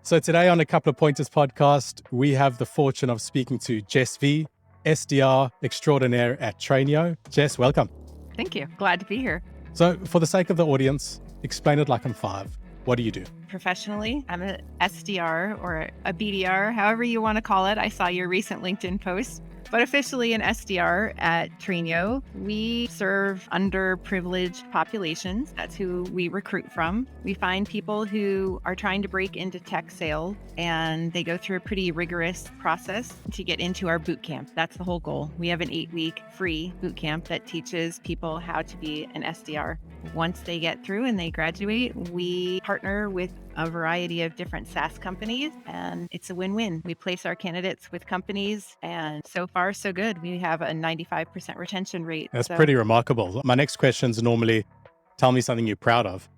So today on a Couple of Pointers podcast, we have the fortune of speaking to Jess V, SDR extraordinaire at Trainio. Jess, welcome. Thank you. Glad to be here. So for the sake of the audience, explain it like I'm five. What do you do? Professionally, I'm an SDR or a BDR, however you want to call it. I saw your recent LinkedIn post. But officially an SDR at Trainio. We serve underprivileged populations. That's who we recruit from. We find people who are trying to break into tech sales, and they go through a pretty rigorous process to get into our boot camp. That's the whole goal. We have an 8-week free boot camp that teaches people how to be an SDR. Once they get through and they graduate, we partner with a variety of different SaaS companies, and it's a win-win. We place our candidates with companies, and so far, so good. We have a 95% retention rate. That's pretty remarkable. My next question is normally, tell me something you're proud of,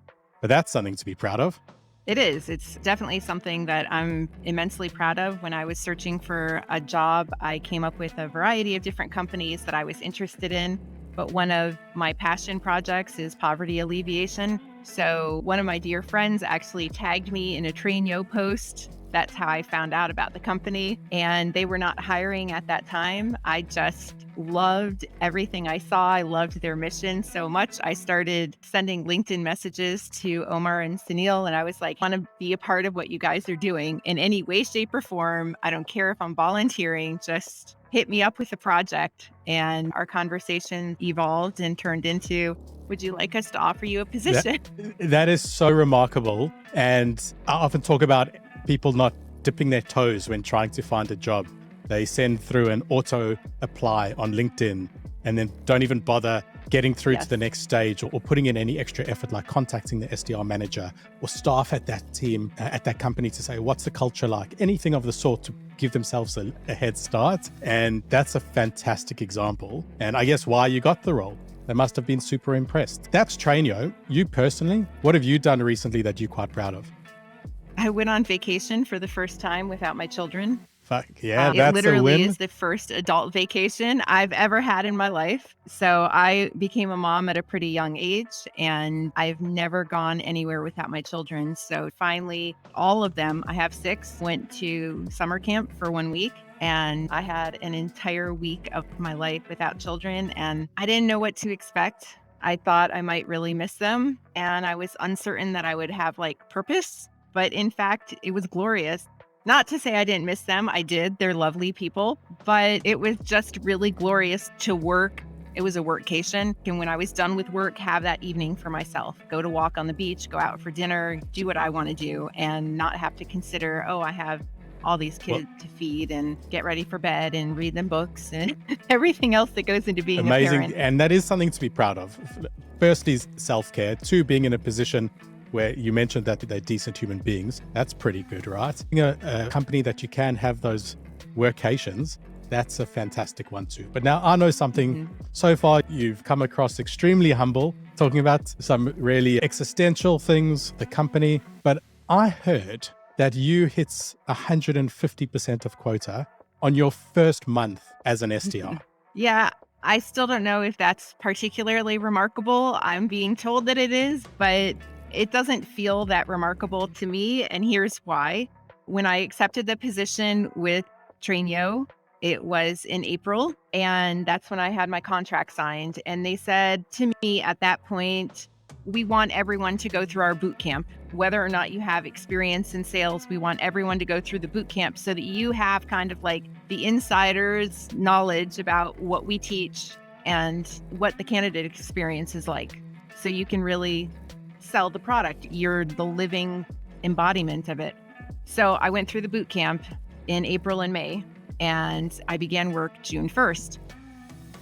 but that's something to be proud of. It is. It's definitely something that I'm immensely proud of. When I was searching for a job, I came up with a variety of different companies that I was interested in. But one of my passion projects is poverty alleviation. So one of my dear friends actually tagged me in a Trainio post. That's how I found out about the company. And they were not hiring at that time. I just loved everything I saw. I loved their mission so much. I started sending LinkedIn messages to Omar and Sunil. And I was like, I want to be a part of what you guys are doing in any way, shape, or form. I don't care if I'm volunteering, just hit me up with a project. And our conversation evolved and turned into, would you like us to offer you a position? That is so remarkable. And I often talk about people not dipping their toes when trying to find a job. They send through an auto apply on LinkedIn and then don't even bother getting through to the next stage or putting in any extra effort, like contacting the SDR manager or staff at that team, at that company to say, what's the culture like? Anything of the sort to give themselves a head start. And that's a fantastic example. And I guess why you got the role. They must have been super impressed. That's Trainio. You personally, what have you done recently that you're quite proud of? I went on vacation for the first time without my children. Fuck yeah, that's a win. It literally is the first adult vacation I've ever had in my life. So I became a mom at a pretty young age, and I've never gone anywhere without my children. So finally, all of them, I have 6, went to summer camp for 1 week. And I had an entire week of my life without children, and I didn't know what to expect. I thought I might really miss them, and I was uncertain that I would have purpose. But in fact, it was glorious. Not to say I didn't miss them. I did. They're lovely people, but it was just really glorious to work. It was a workcation. And when I was done with work, have that evening for myself, go to walk on the beach, go out for dinner, do what I want to do, and not have to consider, I have all these kids to feed and get ready for bed and read them books and everything else that goes into being amazing. A parent. And that is something to be proud of. Firstly, self-care. 2, being in a position where you mentioned that they're decent human beings. That's pretty good, right? A company that you can have those workations, that's a fantastic one too. But now I know something. So far, you've come across extremely humble, talking about some really existential things, the company. But I heard that you hit 150% of quota on your first month as an SDR. Yeah. I still don't know if that's particularly remarkable. I'm being told that it is, but it doesn't feel that remarkable to me, and here's why. When I accepted the position with Trainio, it was in April, and that's when I had my contract signed. And they said to me at that point, we want everyone to go through our boot camp. Whether or not you have experience in sales, we want everyone to go through the boot camp so that you have kind of the insider's knowledge about what we teach and what the candidate experience is like. So you can really sell the product. You're the living embodiment of it. So I went through the boot camp in April and May, and I began work June 1st.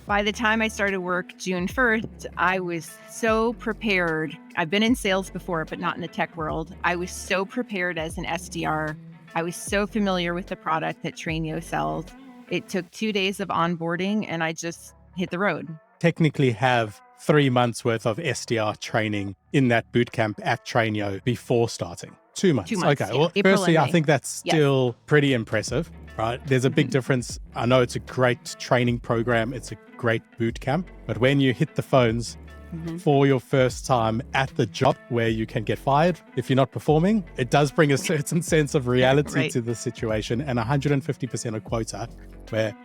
By the time I started work June 1st, I was so prepared. I've been in sales before, but not in the tech world. I was so prepared as an SDR. I was so familiar with the product that Trainio sells. It took 2 days of onboarding, and I just hit the road. Technically have 3 months worth of SDR training in that bootcamp at Trainio before starting. 2 months. 2 months. Okay. Yeah. Well, April firstly, and I May. think that's still pretty impressive, right? There's a big difference. I know it's a great training program. It's a great boot camp, but when you hit the phones for your first time at the job where you can get fired if you're not performing. It does bring a certain sense of reality Right. to the situation, and 150% of quota where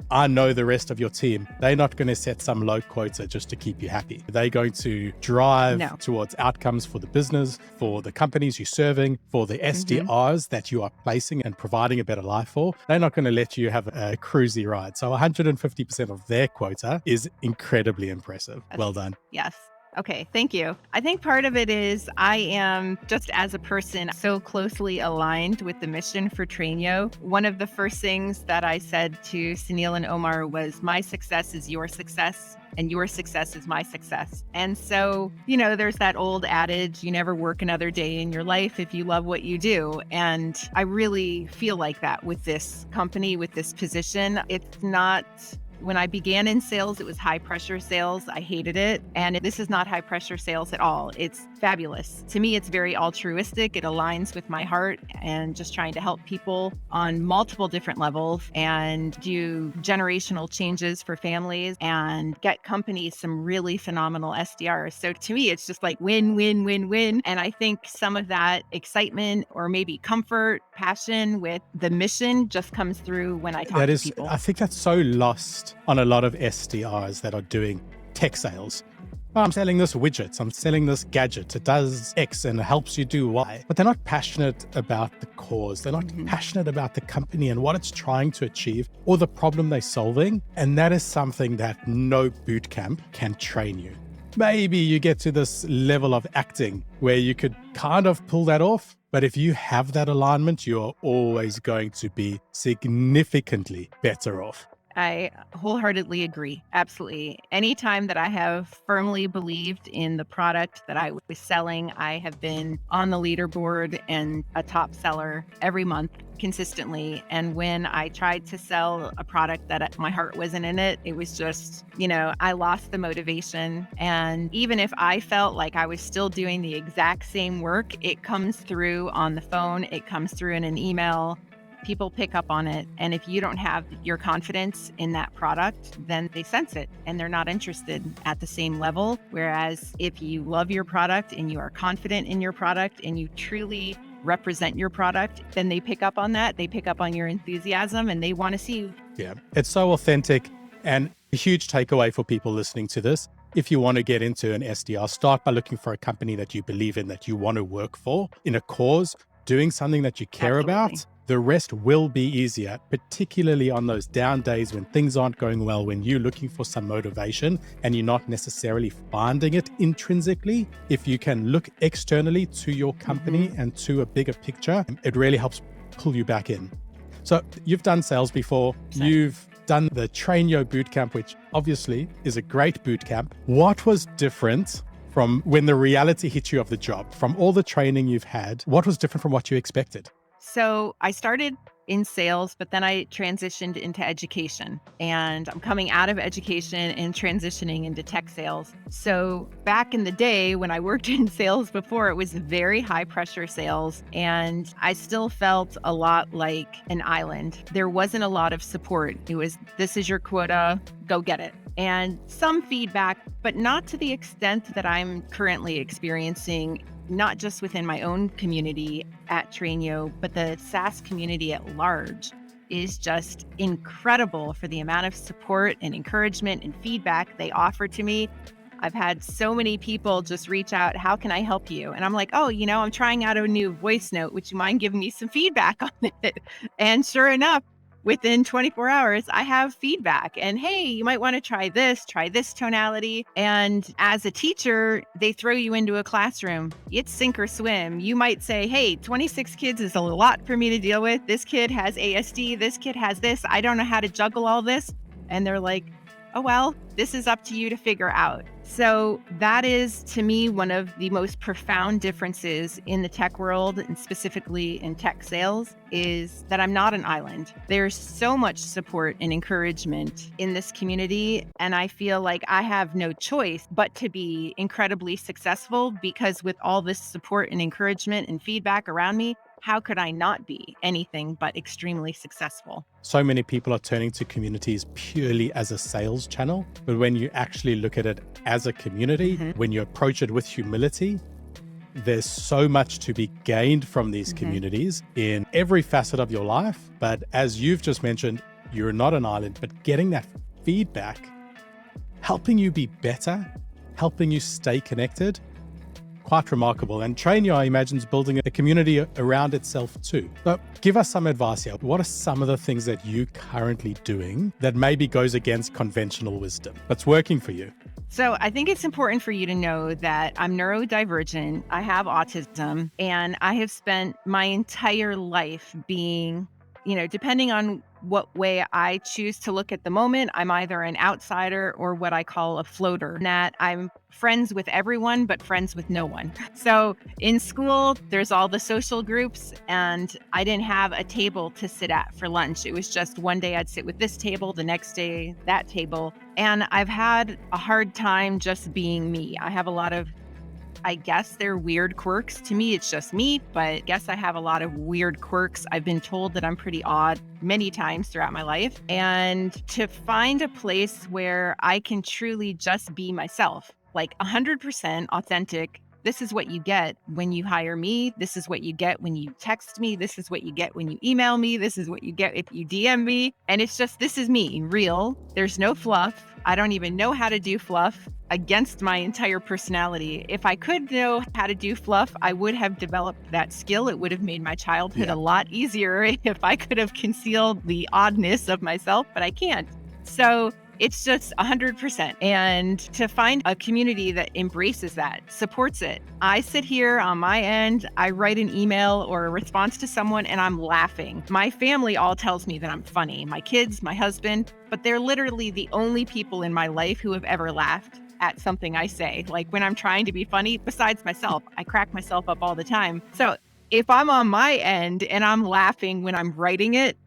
I know the rest of your team, they're not going to set some low quota just to keep you happy. They're going to drive No. towards outcomes for the business, for the companies you're serving, for the SDRs that you are placing and providing a better life for. They're not going to let you have a cruisy ride. So 150% of their quota is incredibly impressive. Well done. Yes. Okay, thank you. I think part of it is I am, just as a person, so closely aligned with the mission for Trainio. One of the first things that I said to Sunil and Omar was, my success is your success, and your success is my success. And so, there's that old adage, you never work another day in your life if you love what you do. And I really feel like that with this company, with this position. It's not... When I began in sales, it was high pressure sales. I hated it. And this is not high pressure sales at all. It's fabulous. To me, it's very altruistic. It aligns with my heart and just trying to help people on multiple different levels and do generational changes for families and get companies some really phenomenal SDRs. So to me, it's just like win, win, win, win. And I think some of that excitement or maybe comfort, passion with the mission just comes through when I talk to people. I think that's so lost on a lot of SDRs that are doing tech sales. Oh, I'm selling this widget, I'm selling this gadget, it does X and it helps you do Y. But they're not passionate about the cause. They're not passionate about the company and what it's trying to achieve or the problem they're solving. And that is something that no boot camp can train you. Maybe you get to this level of acting where you could kind of pull that off. But if you have that alignment, you're always going to be significantly better off. I wholeheartedly agree. Absolutely. Anytime that I have firmly believed in the product that I was selling, I have been on the leaderboard and a top seller every month consistently. And when I tried to sell a product that my heart wasn't in it, it was just, I lost the motivation. And even if I felt like I was still doing the exact same work, it comes through on the phone, it comes through in an email. People pick up on it. And if you don't have your confidence in that product, then they sense it and they're not interested at the same level. Whereas if you love your product and you are confident in your product and you truly represent your product, then they pick up on that. They pick up on your enthusiasm and they want to see you. Yeah, it's so authentic. And a huge takeaway for people listening to this. If you want to get into an SDR, start by looking for a company that you believe in, that you want to work for, in a cause, doing something that you care about. The rest will be easier, particularly on those down days when things aren't going well, when you're looking for some motivation and you're not necessarily finding it intrinsically. If you can look externally to your company and to a bigger picture, it really helps pull you back in. So you've done sales before. You've done the Trainio Bootcamp, which obviously is a great bootcamp. What was different from when the reality hit you of the job, from all the training you've had? What was different from what you expected? So I started in sales, but then I transitioned into education, and I'm coming out of education and transitioning into tech sales. So back in the day when I worked in sales before, it was very high pressure sales, and I still felt a lot like an island. There wasn't a lot of support. It was, this is your quota, go get it. And some feedback, but not to the extent that I'm currently experiencing, not just within my own community at Trainio, but the SaaS community at large is just incredible for the amount of support and encouragement and feedback they offer to me. I've had so many people just reach out, how can I help you? And I'm like, oh, I'm trying out a new voice note. Would you mind giving me some feedback on it? And sure enough, within 24 hours, I have feedback and, hey, you might want to try this tonality. And as a teacher, they throw you into a classroom. It's sink or swim. You might say, hey, 26 kids is a lot for me to deal with. This kid has ASD. This kid has this. I don't know how to juggle all this. And they're like, oh, well, this is up to you to figure out. So that is, to me, one of the most profound differences in the tech world, and specifically in tech sales, is that I'm not an island. There's so much support and encouragement in this community, and I feel like I have no choice but to be incredibly successful, because with all this support and encouragement and feedback around me, how could I not be anything but extremely successful? So many people are turning to communities purely as a sales channel. But when you actually look at it as a community, when you approach it with humility, there's so much to be gained from these communities in every facet of your life. But as you've just mentioned, you're not an island, but getting that feedback, helping you be better, helping you stay connected, quite remarkable. And Trainio, I imagine, is building a community around itself too. So give us some advice here. What are some of the things that you're currently doing that maybe goes against conventional wisdom that's working for you? So I think it's important for you to know that I'm neurodivergent, I have autism, and I have spent my entire life being, depending on what way I choose to look at the moment, I'm either an outsider or what I call a floater. In that I'm friends with everyone, but friends with no one. So in school, there's all the social groups, and I didn't have a table to sit at for lunch. It was just one day I'd sit with this table, the next day that table. And I've had a hard time just being me. I have a lot of, I guess they're weird quirks. To me, it's just me, but I guess I have a lot of weird quirks. I've been told that I'm pretty odd many times throughout my life. And to find a place where I can truly just be myself, like 100% authentic. This is what you get when you hire me. This is what you get when you text me. This is what you get when you email me. This is what you get if you DM me. And it's just, this is me, real. There's no fluff. I don't even know how to do fluff against my entire personality. If I could know how to do fluff, I would have developed that skill. It would have made my childhood a lot easier if I could have concealed the oddness of myself, but I can't. So it's just 100%. And to find a community that embraces that, supports it. I sit here on my end, I write an email or a response to someone and I'm laughing. My family all tells me that I'm funny. My kids, my husband, but they're literally the only people in my life who have ever laughed at something I say. Like when I'm trying to be funny, besides myself, I crack myself up all the time. So if I'm on my end and I'm laughing when I'm writing it,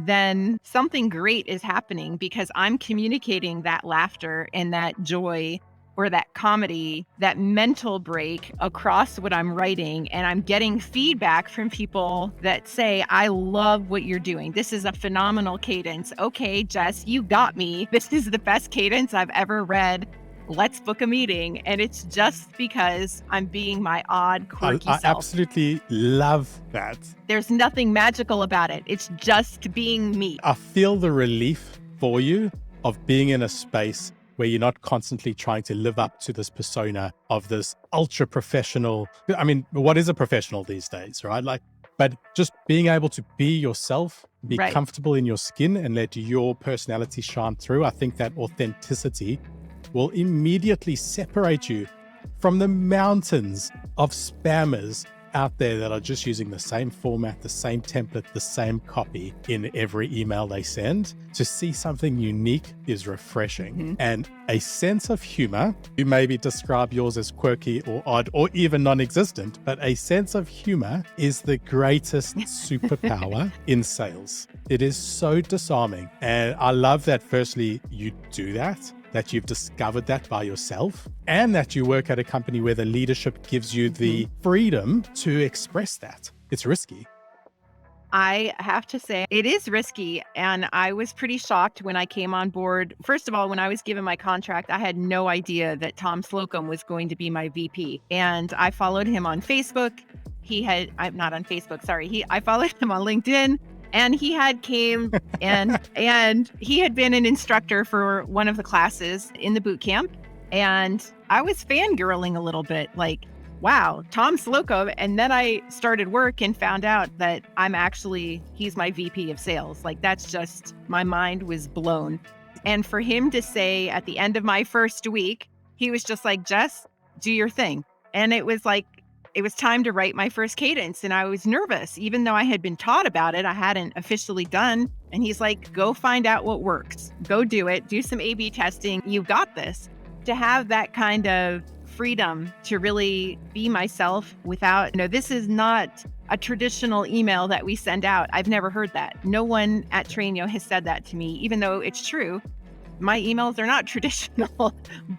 then something great is happening because I'm communicating that laughter and that joy or that comedy, that mental break across what I'm writing. And I'm getting feedback from people that say, I love what you're doing. This is a phenomenal cadence. Okay, Jess, you got me. This is the best cadence I've ever read. Let's book a meeting. And it's just because I'm being my odd, quirky I self. absolutely love that. There's nothing magical about it. It's just being me. I feel the relief for you of being in a space where you're not constantly trying to live up to this persona of this ultra professional. I mean, what is a professional these days, right? But just being able to be yourself, be comfortable in your skin and let your personality shine through. I think that authenticity will immediately separate you from the mountains of spammers out there that are just using the same format, the same template, the same copy in every email they send. To see something unique is refreshing. And a sense of humor, you maybe describe yours as quirky or odd or even non-existent, but a sense of humor is the greatest superpower in sales. It is so disarming. And I love that firstly, you do that you've discovered that by yourself, and that you work at a company where the leadership gives you the freedom to express that. It's risky. I have to say it is risky. And I was pretty shocked when I came on board. First of all, when I was given my contract, I had no idea that Tom Slocum was going to be my VP. And I followed him on Facebook. I'm not on Facebook, sorry. I followed him on LinkedIn. And he had came and he had been an instructor for one of the classes in the boot camp. And I was fangirling a little bit, like, wow, Tom Slocum. And then I started work and found out that he's my VP of sales. Like, that's just, my mind was blown. And for him to say at the end of my first week, he was just like, Jess, do your thing. And it was like, it was time to write my first cadence. And I was nervous, even though I had been taught about it, I hadn't officially done. And he's like, go find out what works, go do it, do some A/B testing. You got this. To have that kind of freedom to really be myself without, this is not a traditional email that we send out. I've never heard that. No one at Trainio has said that to me, even though it's true. My emails are not traditional,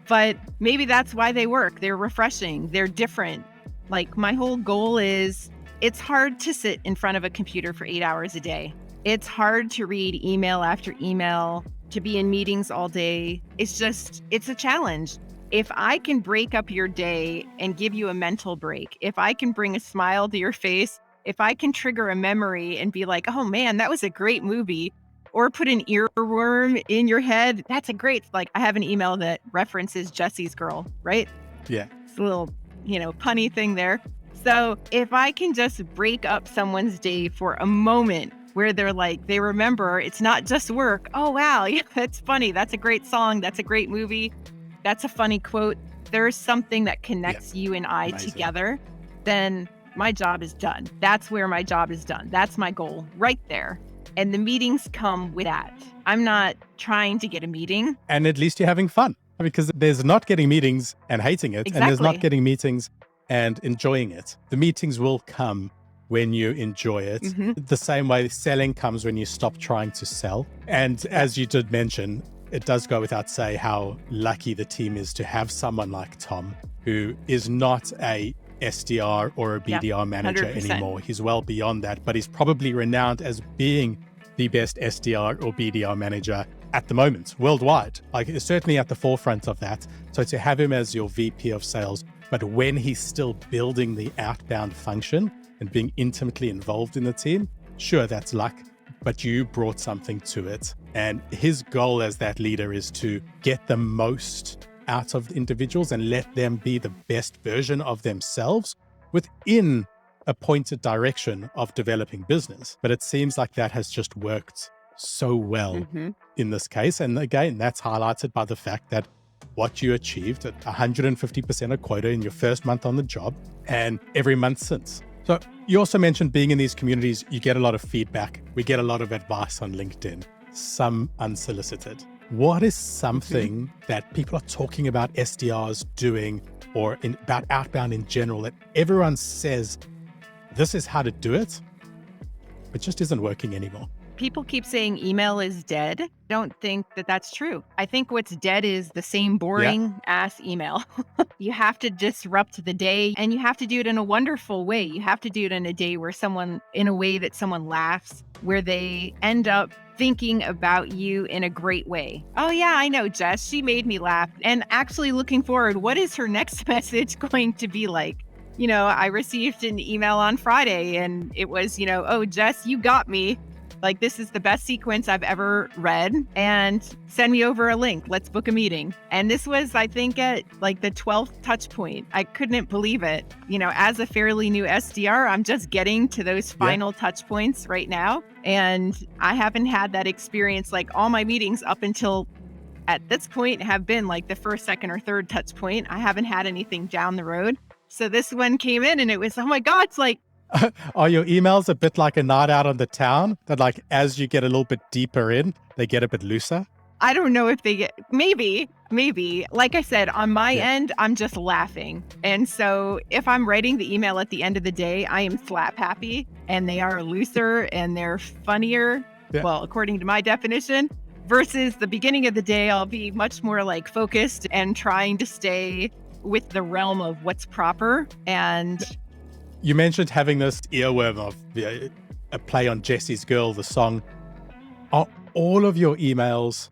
but maybe that's why they work. They're refreshing. They're different. Like, my whole goal is It's hard to sit in front of a computer for 8 hours a day. It's hard to read email after email, to be in meetings all day. It's a challenge. If I can break up your day and give you a mental break, if I can bring a smile to your face, if I can trigger a memory and be like, oh man, that was a great movie, or put an earworm in your head, that's a great, like I have an email that references Jesse's Girl, right? Yeah. It's a little, punny thing there. So if I can just break up someone's day for a moment where they're like, they remember it's not just work. Oh, wow. Yeah, that's funny. That's a great song. That's a great movie. That's a funny quote. There's something that connects you and I Amazing. together. Then my job is done. That's where my job is done. That's my goal right there. And the meetings come with that. I'm not trying to get a meeting. And at least you're having fun, because there's not getting meetings and hating it. And there's not Exactly. getting meetings and enjoying it. The meetings will come when you enjoy it. The same way selling comes when you stop trying to sell. And as you did mention, it does go without say how lucky the team is to have someone like Tom, who is not a SDR or a BDR manager 100%. anymore. He's well beyond that, but he's probably renowned as being the best SDR or BDR manager at the moment, worldwide. Like, certainly at the forefront of that. So to have him as your VP of sales, but when he's still building the outbound function and being intimately involved in the team, sure, that's luck, but you brought something to it. And his goal as that leader is to get the most out of individuals and let them be the best version of themselves within a pointed direction of developing business. But it seems like that has just worked so well in this case. And again, that's highlighted by the fact that what you achieved at 150% of quota in your first month on the job and every month since. So you also mentioned being in these communities, you get a lot of feedback. We get a lot of advice on LinkedIn, some unsolicited. What is something that people are talking about SDRs doing or about outbound in general that everyone says, this is how to do it, but just isn't working anymore? People keep saying email is dead. I don't think that that's true. I think what's dead is the same boring ass email. You have to disrupt the day, and you have to do it in a wonderful way. You have to do it in a way that someone laughs, where they end up thinking about you in a great way. Oh yeah, I know Jess, she made me laugh. And actually looking forward, what is her next message going to be like? I received an email on Friday and it was, oh, Jess, you got me. Like, this is the best sequence I've ever read, and send me over a link. Let's book a meeting. And this was, I think, at like the 12th touch point. I couldn't believe it. As a fairly new SDR, I'm just getting to those final touch points right now. And I haven't had that experience. Like, all my meetings up until at this point have been like the first, second, or third touch point. I haven't had anything down the road. So this one came in and it was, oh my God, it's like, are your emails a bit like a night out on the town that, like, as you get a little bit deeper in, they get a bit looser? I don't know if they get, maybe. Like I said, on my end, I'm just laughing. And so if I'm writing the email at the end of the day, I am slap happy, and they are looser and they're funnier. Yeah. Well, according to my definition, versus the beginning of the day, I'll be much more like focused and trying to stay with the realm of what's proper. And you mentioned having this earworm of a play on Jesse's Girl, the song. Are all of your emails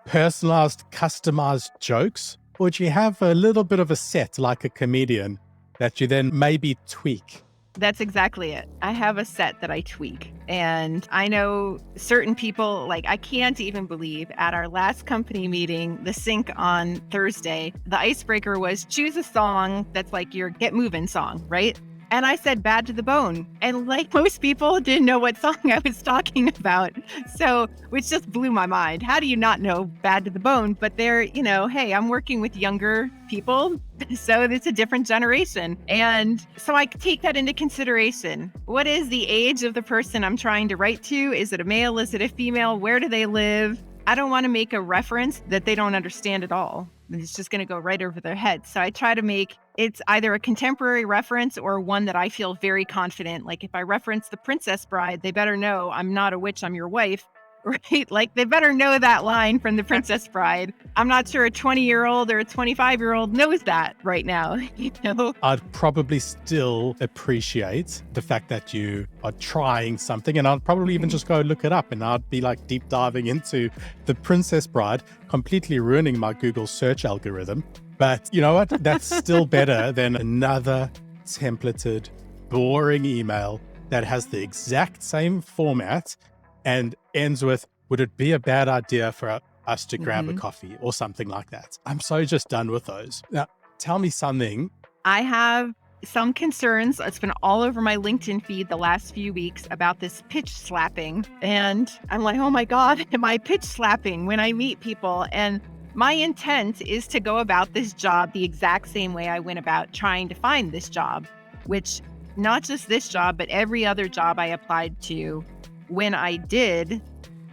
personalized, customized jokes? Or do you have a little bit of a set like a comedian that you then maybe tweak? That's exactly it. I have a set that I tweak. And I know certain people, like, I can't even believe at our last company meeting, the sync on Thursday, the icebreaker was choose a song that's like your get moving song, right? And I said Bad to the Bone. And like most people didn't know what song I was talking about. So, which just blew my mind. How do you not know Bad to the Bone? But they're, hey, I'm working with younger people. So it's a different generation. And so I take that into consideration. What is the age of the person I'm trying to write to? Is it a male? Is it a female? Where do they live? I don't want to make a reference that they don't understand at all. It's just going to go right over their head. So I try to make it's either a contemporary reference or one that I feel very confident. Like if I reference The Princess Bride, they better know I'm not a witch, I'm your wife. right? Like they better know that line from The Princess Bride. I'm not sure a 20-year-old or a 25-year-old knows that right now, you know? I'd probably still appreciate the fact that you are trying something, and I'd probably even just go look it up, and I'd be like deep diving into The Princess Bride, completely ruining my Google search algorithm. But you know what? That's still better than another templated, boring email that has the exact same format and ends with, would it be a bad idea for us to grab a coffee or something like that? I'm so just done with those. Now, tell me something. I have some concerns. It's been all over my LinkedIn feed the last few weeks about this pitch slapping. And I'm like, oh my God, am I pitch slapping when I meet people? And my intent is to go about this job the exact same way I went about trying to find this job, which not just this job, but every other job I applied to. When I did,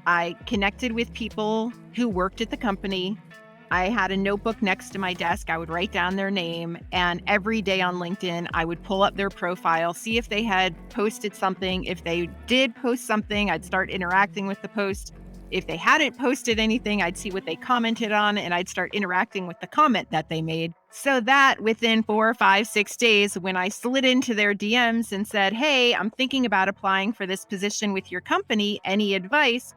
I connected with people who worked at the company. I had a notebook next to my desk. I would write down their name, and every day on LinkedIn, I would pull up their profile, see if they had posted something. If they did post something, I'd start interacting with the post. If they hadn't posted anything, I'd see what they commented on, and I'd start interacting with the comment that they made. So that within 4, 5, 6 days, when I slid into their DMs and said, hey, I'm thinking about applying for this position with your company, any advice?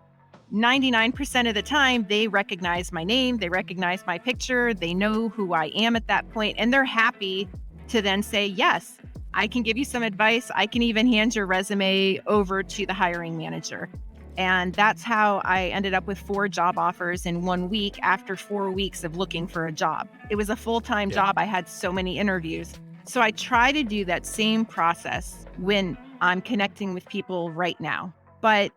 99% of the time, they recognize my name, they recognize my picture, they know who I am at that point, and they're happy to then say, yes, I can give you some advice. I can even hand your resume over to the hiring manager. And that's how I ended up with 4 job offers in 1 week after 4 weeks of looking for a job. It was a full-time job. I had so many interviews. So I try to do that same process when I'm connecting with people right now. But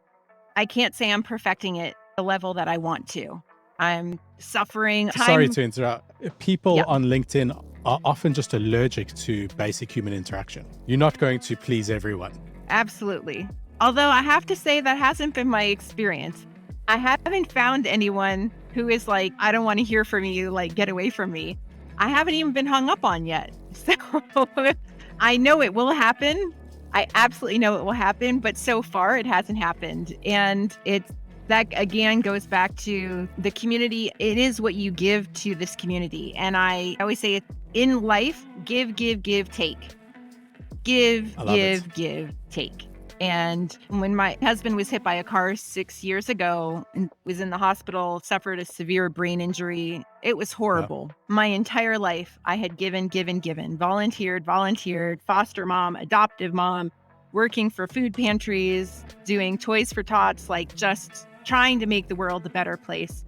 I can't say I'm perfecting it the level that I want to. I'm suffering. Sorry to interrupt. People on LinkedIn are often just allergic to basic human interaction. You're not going to please everyone. Absolutely. Although I have to say that hasn't been my experience. I haven't found anyone who is like, I don't want to hear from you, like, get away from me. I haven't even been hung up on yet. So I know it will happen. I absolutely know it will happen, but so far it hasn't happened. And that again goes back to the community. It is what you give to this community. And I always say in life, give, take. Give, take. And when my husband was hit by a car 6 years ago and was in the hospital, suffered a severe brain injury, it was horrible. My entire life, I had given, volunteered, foster mom, adoptive mom, working for food pantries, doing Toys for Tots, like just trying to make the world a better place.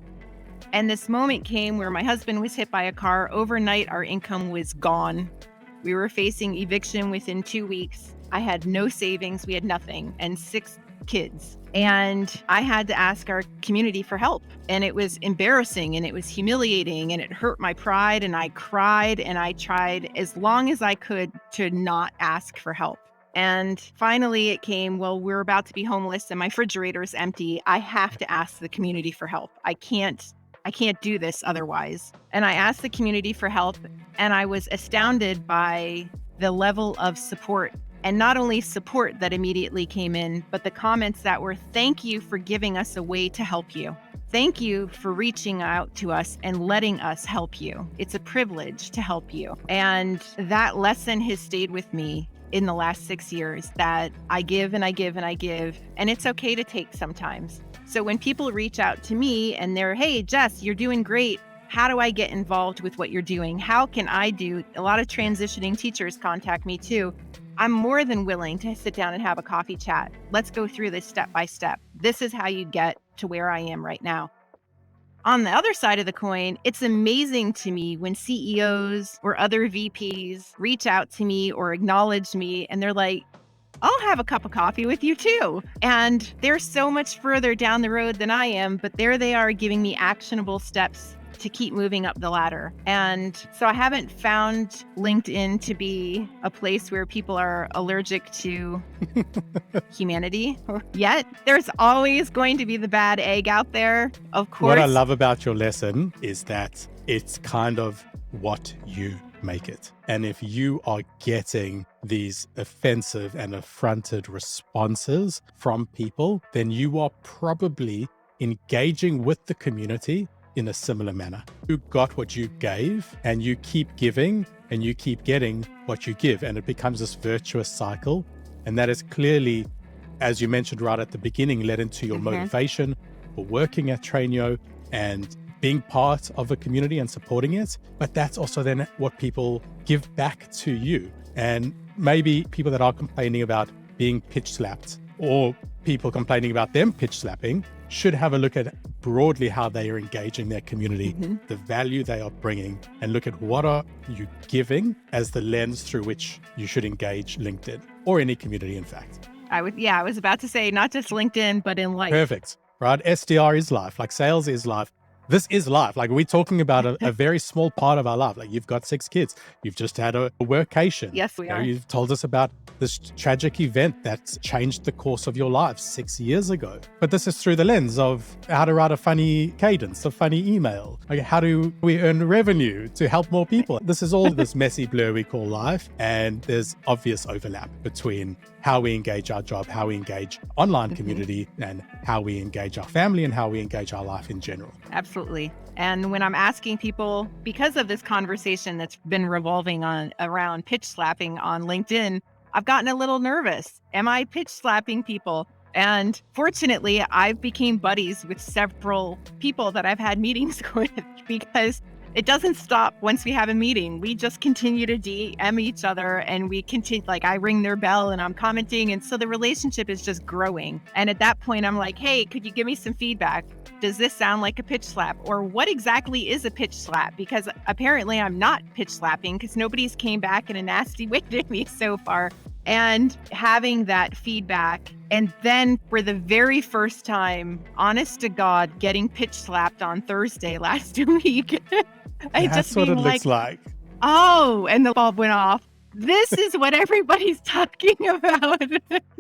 And this moment came where my husband was hit by a car. Overnight, our income was gone. We were facing eviction within 2 weeks. I had no savings. We had nothing, and 6 kids. And I had to ask our community for help. And it was embarrassing, and it was humiliating, and it hurt my pride. And I cried, and I tried as long as I could to not ask for help. And finally it came, well, we're about to be homeless and my refrigerator is empty. I have to ask the community for help. I can't do this otherwise. And I asked the community for help, and I was astounded by the level of support. And not only support that immediately came in, but the comments that were, thank you for giving us a way to help you. Thank you for reaching out to us and letting us help you. It's a privilege to help you. And that lesson has stayed with me in the last 6 years, that I give and I give and I give, and it's okay to take sometimes. So when people reach out to me and they're, hey, Jess, you're doing great. How do I get involved with what you're doing? How can I do? A lot of transitioning teachers contact me too. I'm more than willing to sit down and have a coffee chat. Let's go through this step by step. This is how you get to where I am right now. On the other side of the coin, it's amazing to me when CEOs or other VPs reach out to me or acknowledge me and they're like, I'll have a cup of coffee with you too. And they're so much further down the road than I am, but there they are giving me actionable steps to keep moving up the ladder. And so I haven't found LinkedIn to be a place where people are allergic to humanity yet. There's always going to be the bad egg out there, of course. What I love about your lesson is that it's kind of what you make it. And if you are getting these offensive and affronted responses from people, then you are probably engaging with the community in a similar manner. You got what you gave, and you keep giving, and you keep getting what you give, and it becomes this virtuous cycle. And that is clearly, as you mentioned right at the beginning, led into your motivation for working at Trainio and being part of a community and supporting it. But that's also then what people give back to you. And maybe people that are complaining about being pitch slapped, or people complaining about them pitch slapping, should have a look at broadly how they are engaging their community, the value they are bringing, and look at what are you giving as the lens through which you should engage LinkedIn or any community, in fact. I was about to say not just LinkedIn, but in life. Perfect, right? SDR is life, like sales is life. This is life. Like, we're talking about a very small part of our life. Like, you've got 6 kids. You've just had a workation. Yes, we are. You've told us about this tragic event that changed the course of your life 6 years ago. But this is through the lens of how to write a funny cadence, a funny email. Like, how do we earn revenue to help more people? This is all this messy blur we call life. And there's obvious overlap between how we engage our job, how we engage online community, and how we engage our family and how we engage our life in general. Absolutely. And when I'm asking people, because of this conversation that's been revolving around pitch slapping on LinkedIn, I've gotten a little nervous. Am I pitch slapping people? And fortunately, I've become buddies with several people that I've had meetings with, because it doesn't stop once we have a meeting. We just continue to DM each other, and we continue, like, I ring their bell and I'm commenting. And so the relationship is just growing. And at that point, I'm like, hey, could you give me some feedback? Does this sound like a pitch slap? Or what exactly is a pitch slap? Because apparently I'm not pitch slapping, because nobody's came back in a nasty way to me so far. And having that feedback, and then for the very first time, honest to God, getting pitch slapped on Thursday last week. That's what it looks like. Oh, and the bulb went off. This is what everybody's talking about.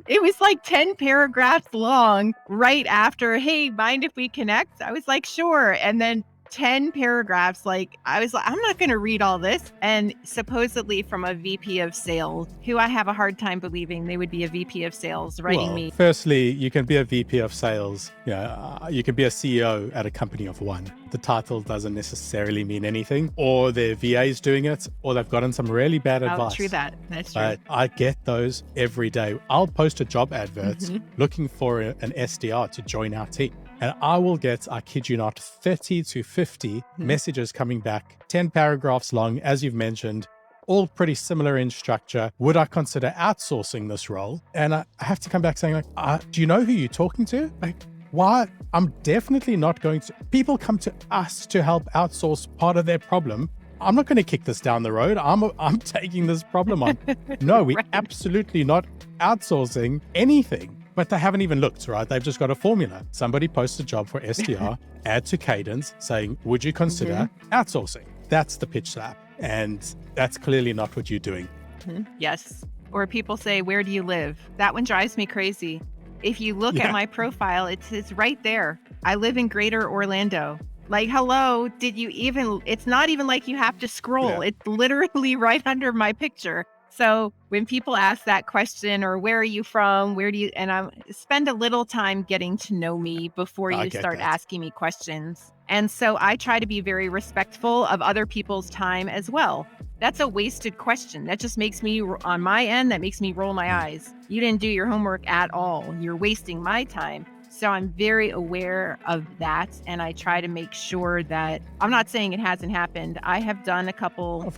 It was like 10 paragraphs long right after, hey, mind if we connect? I was like, sure. And then 10 paragraphs, like, I was like, I'm not going to read all this. And supposedly from a VP of sales, who I have a hard time believing they would be a VP of sales writing me. Firstly, you can be a VP of sales. You can be a CEO at a company of one. The title doesn't necessarily mean anything, or their VA's doing it, or they've gotten some really bad advice. True that. That's true. But I get those every day. I'll post a job advert looking for an SDR to join our team. And I will get, I kid you not, 30 to 50 messages coming back, 10 paragraphs long, as you've mentioned, all pretty similar in structure. Would I consider outsourcing this role? And I have to come back saying, like, do you know who you're talking to? Like, why? I'm definitely not going to. People come to us to help outsource part of their problem. I'm not going to kick this down the road. I'm taking this problem on. No, we're absolutely not outsourcing anything. But they haven't even looked, right? They've just got a formula. Somebody posts a job for SDR, add to Cadence, saying, would you consider outsourcing? That's the pitch slap. And that's clearly not what you're doing. Yes. Or people say, where do you live? That one drives me crazy. If you look at my profile, it's right there. I live in Greater Orlando. Like, hello, it's not even like you have to scroll. Yeah. It's literally right under my picture. So when people ask that question, or where are you from? And I spend a little time getting to know me before you start asking me questions. And so I try to be very respectful of other people's time as well. That's a wasted question. That just makes me, on my end, that makes me roll my eyes. You didn't do your homework at all. You're wasting my time. So I'm very aware of that. And I try to make sure that, I'm not saying it hasn't happened. I have done a couple,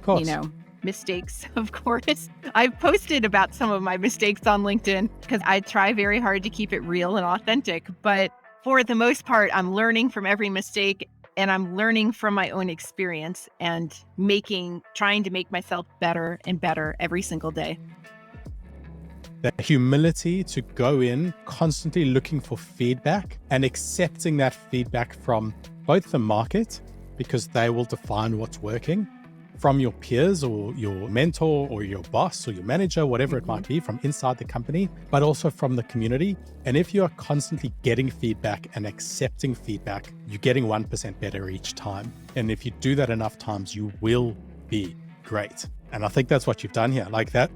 mistakes, of course. I've posted about some of my mistakes on LinkedIn because I try very hard to keep it real and authentic. But for the most part, I'm learning from every mistake, and I'm learning from my own experience and trying to make myself better and better every single day. The humility to go in constantly looking for feedback and accepting that feedback from both the market, because they will define what's working, from your peers or your mentor or your boss or your manager, whatever it might be, from inside the company, but also from the community. And if you are constantly getting feedback and accepting feedback, you're getting 1% better each time. And if you do that enough times, you will be great. And I think that's what you've done here. Like that,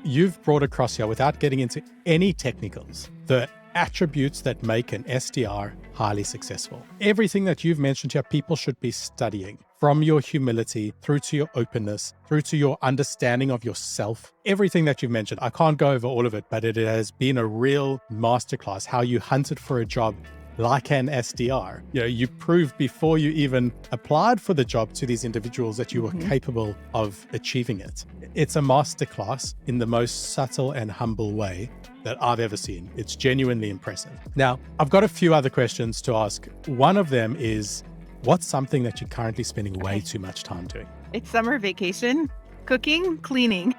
you've brought across here, without getting into any technicals, the attributes that make an SDR highly successful. Everything that you've mentioned here, people should be studying, from your humility through to your openness, through to your understanding of yourself. Everything that you've mentioned, I can't go over all of it, but it has been a real masterclass how you hunted for a job like an SDR. You proved before you even applied for the job to these individuals that you were capable of achieving it. It's a masterclass in the most subtle and humble way that I've ever seen. It's genuinely impressive. Now, I've got a few other questions to ask. One of them is, what's something that you're currently spending way too much time doing? It's summer vacation, cooking, cleaning,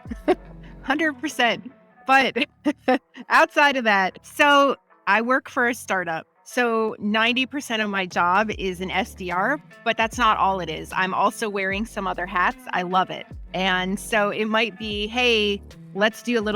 100%. But outside of that, so I work for a startup. So 90% of my job is an SDR, but that's not all it is. I'm also wearing some other hats. I love it. And so it might be, hey, let's do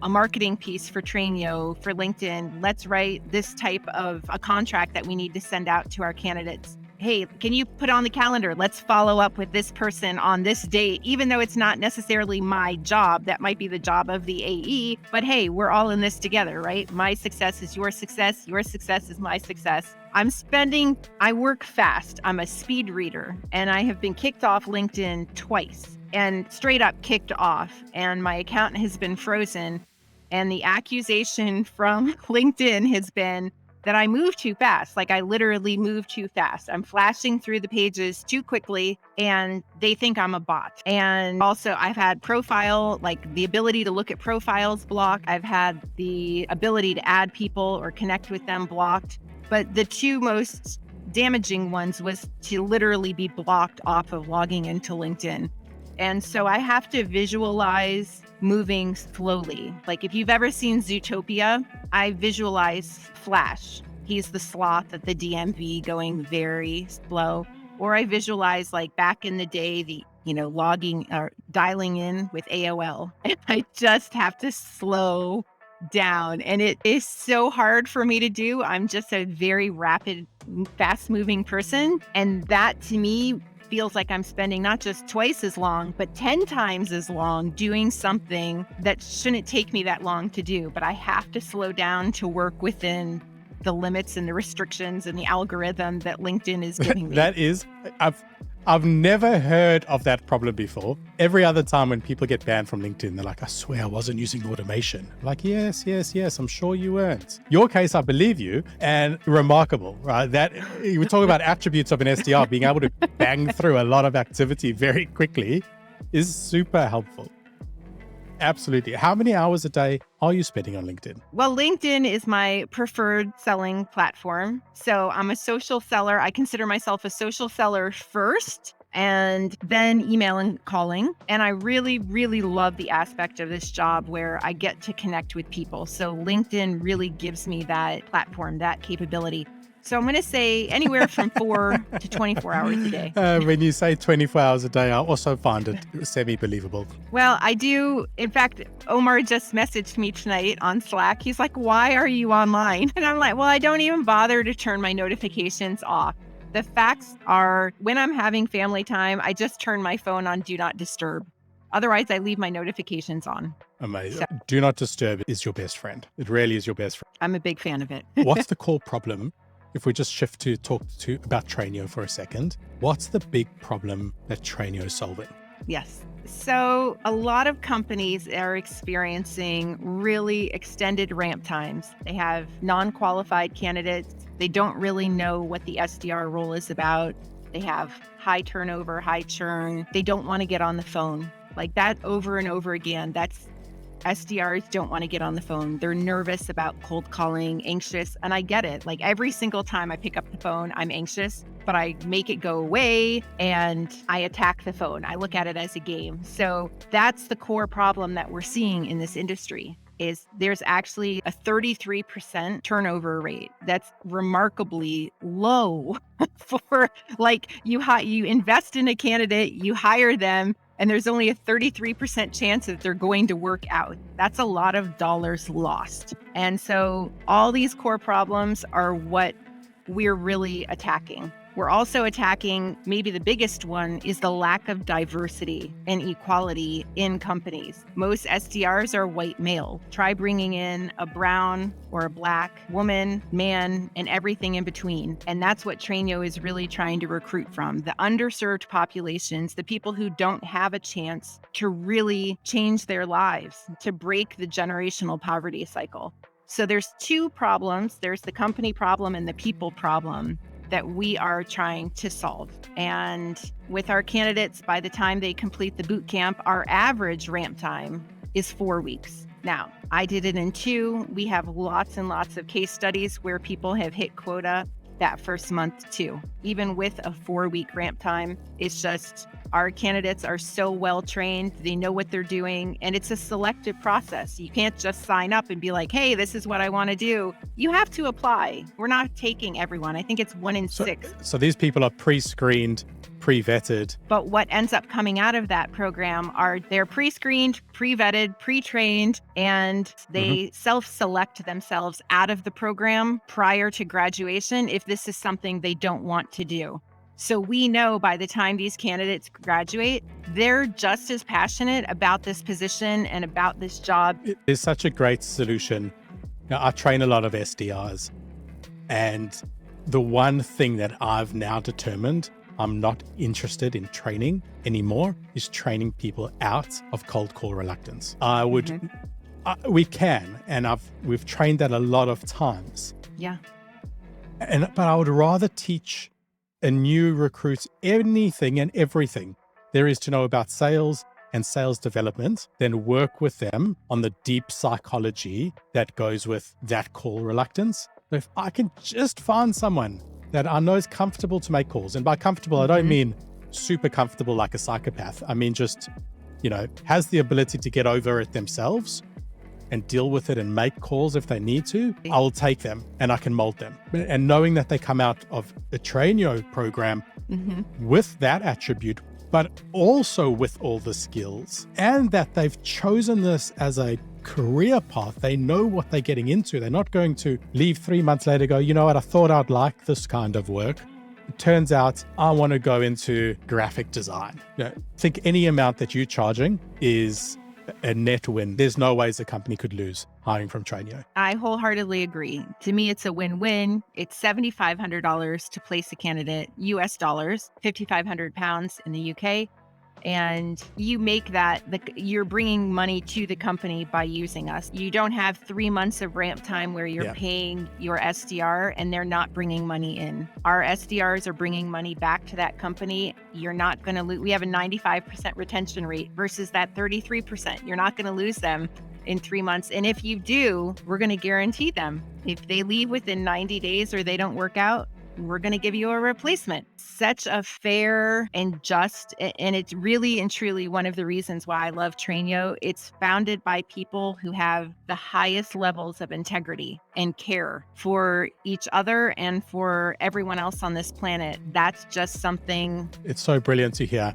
a marketing piece for Trainio, for LinkedIn. Let's write this type of a contract that we need to send out to our candidates. Hey, can you put on the calendar? Let's follow up with this person on this date, even though it's not necessarily my job. That might be the job of the AE, but hey, we're all in this together, right? My success is your success. Your success is my success. I work fast. I'm a speed reader, and I have been kicked off LinkedIn twice, and straight up kicked off, and my account has been frozen. And the accusation from LinkedIn has been that I move too fast. Like, I literally move too fast. I'm flashing through the pages too quickly, and they think I'm a bot. And also, I've had the ability to look at profiles blocked. I've had the ability to add people or connect with them blocked. But the two most damaging ones was to literally be blocked off of logging into LinkedIn. And so I have to visualize moving slowly. Like, if you've ever seen Zootopia, I visualize Flash. He's the sloth at the DMV going very slow. Or I visualize, like, back in the day, logging or dialing in with AOL. And I just have to slow down. And it is so hard for me to do. I'm just a very rapid, fast moving person. And that, to me, feels like I'm spending not just twice as long, but 10 times as long doing something that shouldn't take me that long to do. But I have to slow down to work within the limits and the restrictions and the algorithm that LinkedIn is giving me. I've never heard of that problem before. Every other time when people get banned from LinkedIn, they're like, I swear I wasn't using automation. I'm like, yes, I'm sure you weren't. Your case, I believe you, and remarkable, right? That we talk about attributes of an SDR, being able to bang through a lot of activity very quickly is super helpful. Absolutely. How many hours a day are you spending on LinkedIn? Well, LinkedIn is my preferred selling platform. So I'm a social seller. I consider myself a social seller first, and then email and calling. And I really, really love the aspect of this job where I get to connect with people. So LinkedIn really gives me that platform, that capability. So I'm going to say anywhere from 4 to 24 hours a day. When you say 24 hours a day, I also find it semi-believable. Well, I do. In fact, Omar just messaged me tonight on Slack. He's like, why are you online? And I'm like, well, I don't even bother to turn my notifications off. The facts are, when I'm having family time, I just turn my phone on Do Not Disturb. Otherwise, I leave my notifications on. Amazing. So, Do Not Disturb is your best friend. It really is your best friend. I'm a big fan of it. What's the core problem? If we just shift to talk about Trainio for a second, what's the big problem that Trainio is solving? Yes. So a lot of companies are experiencing really extended ramp times. They have non-qualified candidates. They don't really know what the SDR role is about. They have high turnover, high churn. They don't want to get on the phone. Like that over and over again. SDRs don't want to get on the phone. They're nervous about cold calling, anxious, and I get it. Like every single time I pick up the phone, I'm anxious, but I make it go away and I attack the phone. I look at it as a game. So that's the core problem that we're seeing in this industry. Is there's actually a 33% turnover rate. That's remarkably low for like you invest in a candidate, you hire them, and there's only a 33% chance that they're going to work out. That's a lot of dollars lost. And so all these core problems are what we're really attacking. We're also attacking, maybe the biggest one is the lack of diversity and equality in companies. Most SDRs are white male. Try bringing in a brown or a black woman, man, and everything in between. And that's what Trainio is really trying to recruit from. The underserved populations, the people who don't have a chance to really change their lives, to break the generational poverty cycle. So there's two problems. There's the company problem and the people problem that we are trying to solve. And with our candidates, by the time they complete the boot camp, our average ramp time is 4 weeks. Now, I did it in 2. We have lots and lots of case studies where people have hit quota that first month too. Even with a 4-week ramp time, it's just our candidates are so well trained, they know what they're doing, and it's a selective process. You can't just sign up and be like, hey, this is what I want to do. You have to apply. We're not taking everyone. I think it's 1 in 6. So these people are pre-screened, pre-vetted. But what ends up coming out of that program are they're pre-screened, pre-vetted, pre-trained, and they self-select themselves out of the program prior to graduation if this is something they don't want to do. So we know by the time these candidates graduate, they're just as passionate about this position and about this job. It is such a great solution. Now, I train a lot of SDRs, and the one thing that I've now determined I'm not interested in training anymore is training people out of cold call reluctance. We can, and we've trained that a lot of times. Yeah. But I would rather teach a new recruit anything and everything there is to know about sales and sales development than work with them on the deep psychology that goes with that call reluctance. If I can just find someone that I know is comfortable to make calls, and by comfortable, I don't mean super comfortable like a psychopath. I mean just, has the ability to get over it themselves and deal with it and make calls if they need to, I'll take them and I can mold them. And knowing that they come out of a Trainio program with that attribute, but also with all the skills, and that they've chosen this as a career path. They know what they're getting into. They're not going to leave 3 months later, go, you know what, I thought I'd like this kind of work. It turns out I want to go into graphic design. I think any amount that you're charging is a net win. There's no ways a company could lose hiring from Trainio. I wholeheartedly agree. To me, it's a win-win. It's $7,500 to place a candidate, US dollars, 5,500 pounds in the UK. And you make that, you're bringing money to the company by using us. You don't have 3 months of ramp time where you're paying your SDR and they're not bringing money in. Our SDRs are bringing money back to that company. You're not going to lose. We have a 95% retention rate versus that 33%. You're not going to lose them in 3 months. And if you do, we're going to guarantee them. If they leave within 90 days or they don't work out, we're going to give you a replacement. Such a fair and just, and it's really and truly one of the reasons why I love Trainio. It's founded by people who have the highest levels of integrity and care for each other and for everyone else on this planet. That's just something. It's so brilliant to hear.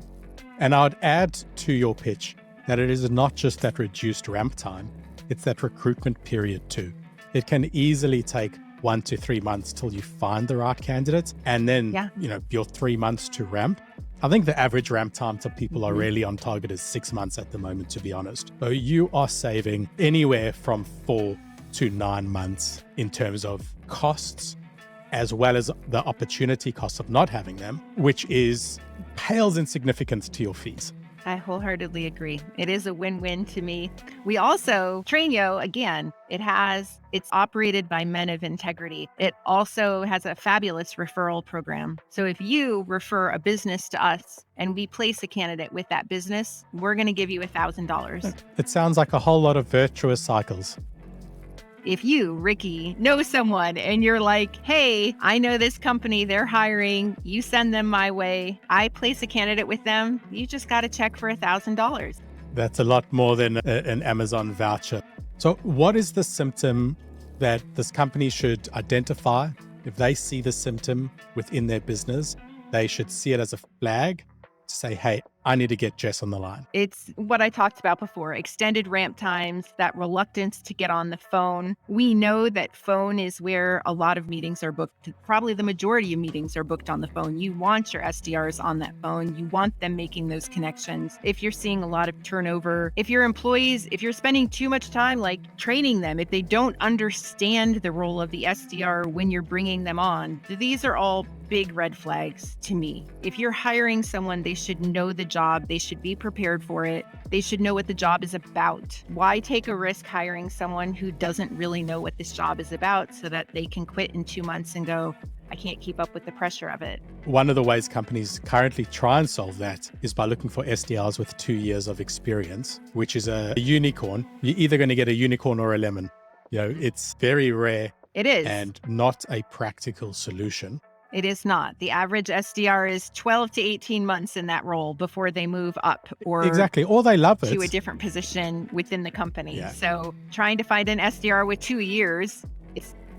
And I would add to your pitch that it is not just that reduced ramp time, it's that recruitment period too. It can easily take 1 to 3 months till you find the right candidates, and then your 3 months to ramp. I think the average ramp time to people are really on target is 6 months at the moment, to be honest. So you are saving anywhere from 4 to 9 months in terms of costs, as well as the opportunity cost of not having them, which pales in significance to your fees. I wholeheartedly agree. It is a win-win to me. We also, Trainio, again, it's operated by men of integrity. It also has a fabulous referral program. So if you refer a business to us and we place a candidate with that business, we're going to give you $1,000. It sounds like a whole lot of virtuous cycles. If you, Ricky, know someone and you're like, hey, I know this company, they're hiring, you send them my way, I place a candidate with them, you just got to check for $1,000. That's a lot more than an Amazon voucher. So what is the symptom that this company should identify? If they see the symptom within their business, they should see it as a flag to say, hey, I need to get Jess on the line. It's what I talked about before, extended ramp times, that reluctance to get on the phone. We know that phone is where a lot of meetings are booked. Probably the majority of meetings are booked on the phone. You want your SDRs on that phone. You want them making those connections. If you're seeing a lot of turnover, if your employees, if you're spending too much time like training them, if they don't understand the role of the SDR when you're bringing them on, these are all big red flags to me. If you're hiring someone, they should know the job. They should be prepared for it. They should know what the job is about. Why take a risk hiring someone who doesn't really know what this job is about so that they can quit in 2 months and go, I can't keep up with the pressure of it? One of the ways companies currently try and solve that is by looking for SDRs with 2 years of experience, which is a unicorn. You're either going to get a unicorn or a lemon. It's very rare. It is. And not a practical solution. It is not. The average SDR is 12 to 18 months in that role before they move up or exactly, or they love it to a different position within the company. Yeah. So trying to find an SDR with 2 years,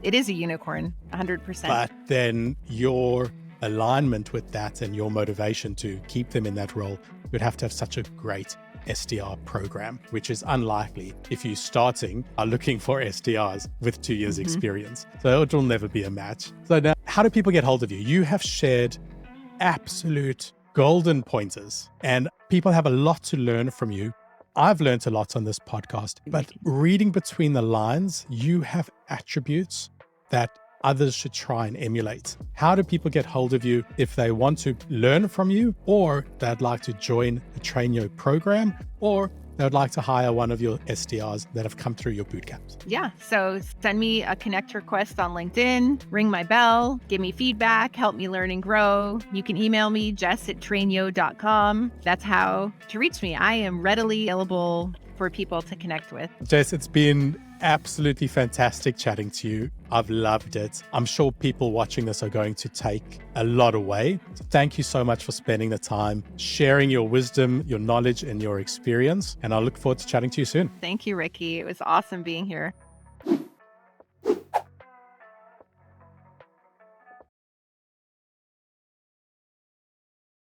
it is a unicorn, 100%. But then your alignment with that and your motivation to keep them in that role, you'd have to have such a great SDR program, which is unlikely if you're starting are looking for SDRs with 2 years experience. So it will never be a match. So now, how do people get hold of you? You have shared absolute golden pointers and people have a lot to learn from you. I've learned a lot on this podcast, but reading between the lines, you have attributes that others should try and emulate. How do people get hold of you if they want to learn from you, or they'd like to join the Trainyo program, or they would like to hire one of your SDRs that have come through your bootcamps? Yeah. So send me a connect request on LinkedIn, ring my bell, give me feedback, help me learn and grow. You can email me, jess@trainyo.com. That's how to reach me. I am readily available for people to connect with. Jess, it's been absolutely fantastic chatting to you. I've loved it. I'm sure people watching this are going to take a lot away. So thank you so much for spending the time, sharing your wisdom, your knowledge, and your experience. And I look forward to chatting to you soon. Thank you, Ricky. It was awesome being here.